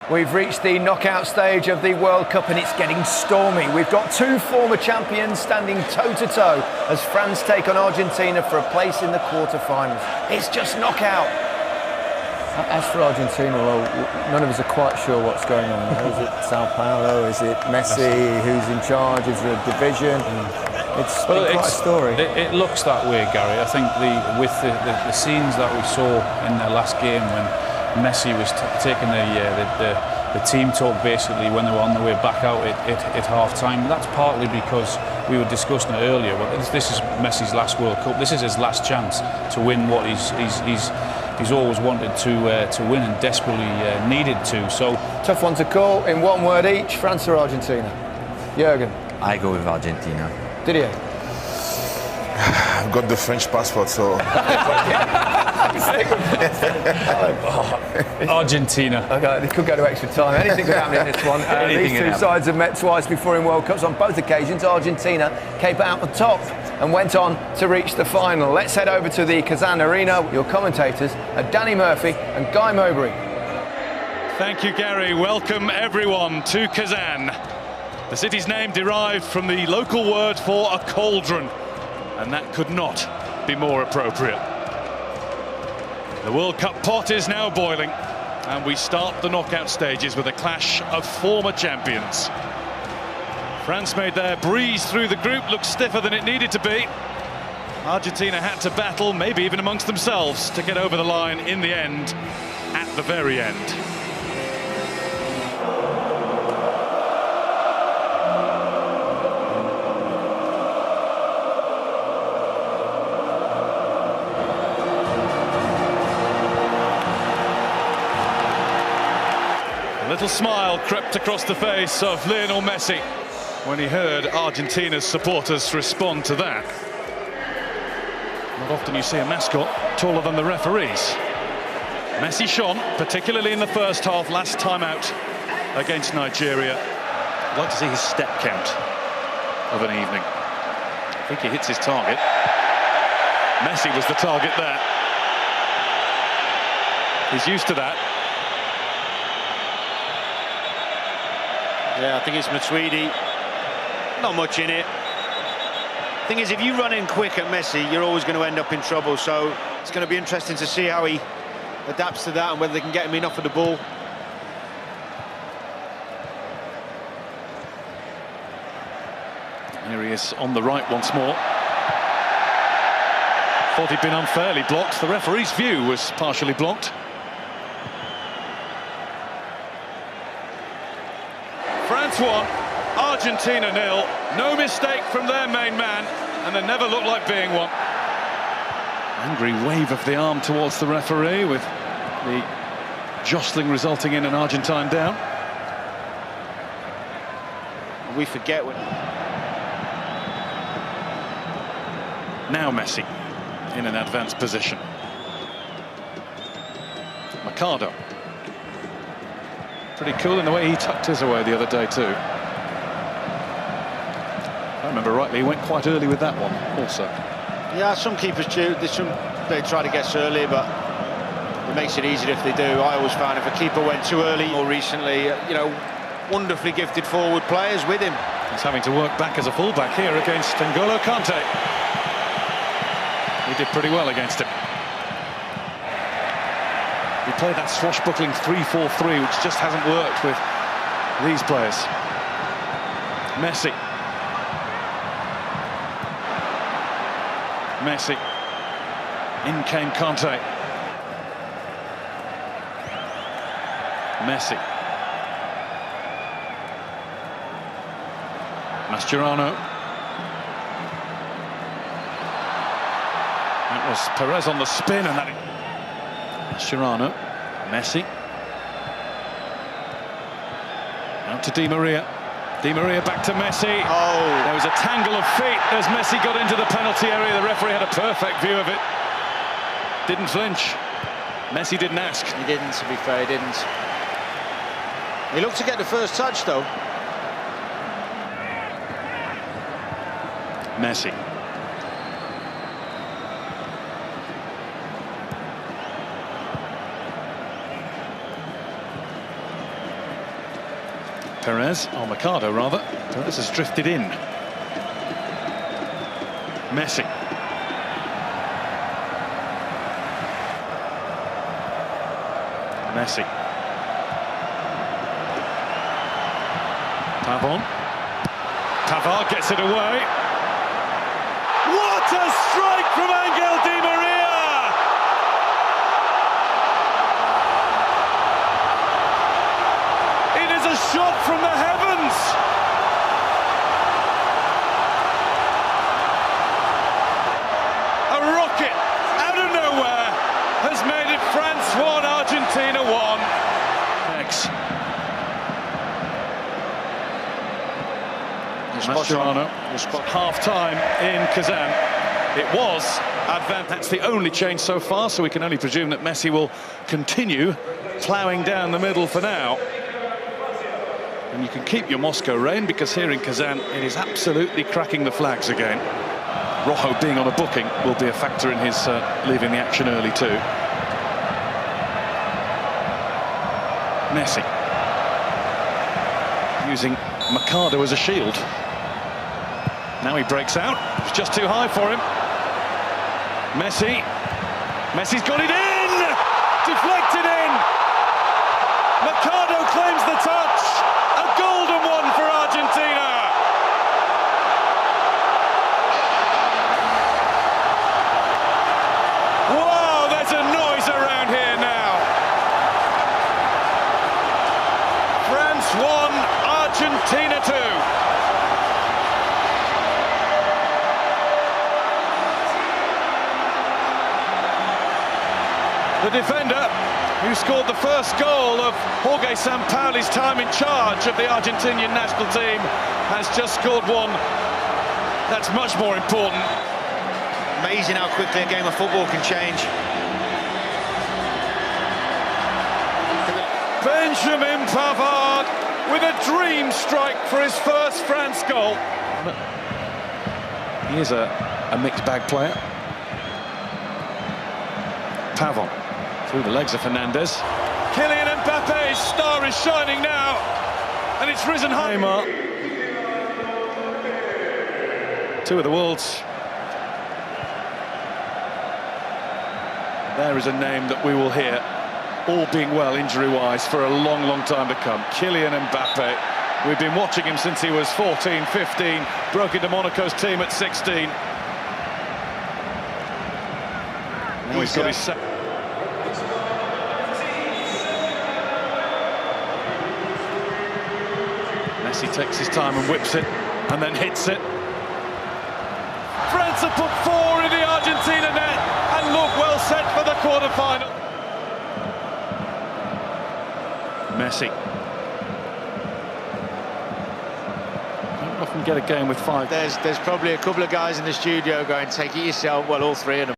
We've reached the knockout stage of the World Cup and it's getting stormy. We've got two former champions standing toe-to-toe as France take on Argentina for a place in the quarter-finals. It's just knockout. As for Argentina, well, none of us are quite sure what's going on. Is it Sao Paulo? Is it Messi? Who's in charge? Is there a division? It's quite a story. It looks that way, Gary. I think with the scenes that we saw in the last game when Messi was taking the team talk basically when they were on the way back out at half-time. That's partly because we were discussing it earlier. But this is Messi's last World Cup. This is his last chance to win what he's always wanted to win and desperately needed to. So tough one to call. In one word each, France or Argentina? Jürgen? I go with Argentina. Didier? I've got the French passport, so... Argentina. Okay, they could go to extra time. Anything could happen in this one. These two sides have met twice before in World Cups. On both occasions, Argentina came out on top and went on to reach the final. Let's head over to the Kazan Arena. Your commentators are Danny Murphy and Guy Mowbray. Thank you, Gary. Welcome, everyone, to Kazan. The city's name derived from the local word for a cauldron, and that could not be more appropriate. The World Cup pot is now boiling, and we start the knockout stages with a clash of former champions. France made their breeze through the group, looked stiffer than it needed to be. Argentina had to battle, maybe even amongst themselves, to get over the line in the end, at the very end. A little smile crept across the face of Lionel Messi when he heard Argentina's supporters respond to that. Not often you see a mascot taller than the referees. Messi shone, particularly in the first half, last time out against Nigeria. I'd like to see his step count of an evening. I think he hits his target. Messi was the target there. He's used to that. Yeah, I think it's Matuidi. Not much in it. Thing is, if you run in quick at Messi, you're always going to end up in trouble. So it's going to be interesting to see how he adapts to that and whether they can get him enough of the ball. Here he is on the right once more. Thought he'd been unfairly blocked. The referee's view was partially blocked. France 1, Argentina 0. No mistake from their main man, and there never looked like being one. Angry wave of the arm towards the referee, with the jostling resulting in an Argentine down. We forget when... Now Messi in an advanced position. Mercado. Pretty cool in the way he tucked his away the other day too. If I remember rightly, he went quite early with that one also. Yeah, some keepers do. They try to guess early, but it makes it easier if they do. I always found if a keeper went too early, more recently, you know, wonderfully gifted forward players with him. He's having to work back as a fullback here against N'Golo Kante. He did pretty well against him. He played that swashbuckling 3-4-3, which just hasn't worked with these players. Messi. Messi. In came Kante. Messi. Mascherano. That was Perez on the spin, and that... Mascherano. Messi. Out to Di Maria. Di Maria back to Messi. Oh! There was a tangle of feet as Messi got into the penalty area. The referee had a perfect view of it. Didn't flinch. Messi didn't ask. He didn't, to be fair, he didn't. He looked to get the first touch, though. Messi. Mercado rather. Perez has drifted in. Messi. Pavard gets it away. What a strike from Angel Di Maria! It is a shot from the heavens! A rocket out of nowhere has made it France 1, Argentina 1. Next. Mascherano. Half-time in Kazan. It was advanced. That's the only change so far, so we can only presume that Messi will continue ploughing down the middle for now. And you can keep your Moscow reign, because here in Kazan it is absolutely cracking the flags again. Rojo being on a booking will be a factor in his leaving the action early too. Messi using Mercado as a shield. Now he breaks out. It's just too high for him. Messi's got it in! Deflected in! Mercado claims the touch! A golden one for Argentina! Wow, there's a noise around here now! France 1, Argentina 2. The defender who scored the first goal of Jorge Sampaoli's time in charge of the Argentinian national team has just scored one. That's much more important. Amazing how quickly a game of football can change. Benjamin Pavard with a dream strike for his first France goal. He is a mixed bag player. Pavon. Through the legs of Fernandez. Kylian Mbappe's star is shining now, and it's risen high. Neymar. Two of the world's. There is a name that we will hear, all being well injury-wise, for a long, long time to come. Kylian Mbappé. We've been watching him since he was 14, 15, broke into Monaco's team at 16. Now he's got his second. Messi takes his time and whips it, and then hits it. France have put 4 in the Argentina net, and look well set for the quarter-final. Messi. Don't often get a game with 5. There's probably a couple of guys in the studio going, take it yourself. Well, all 3 of them.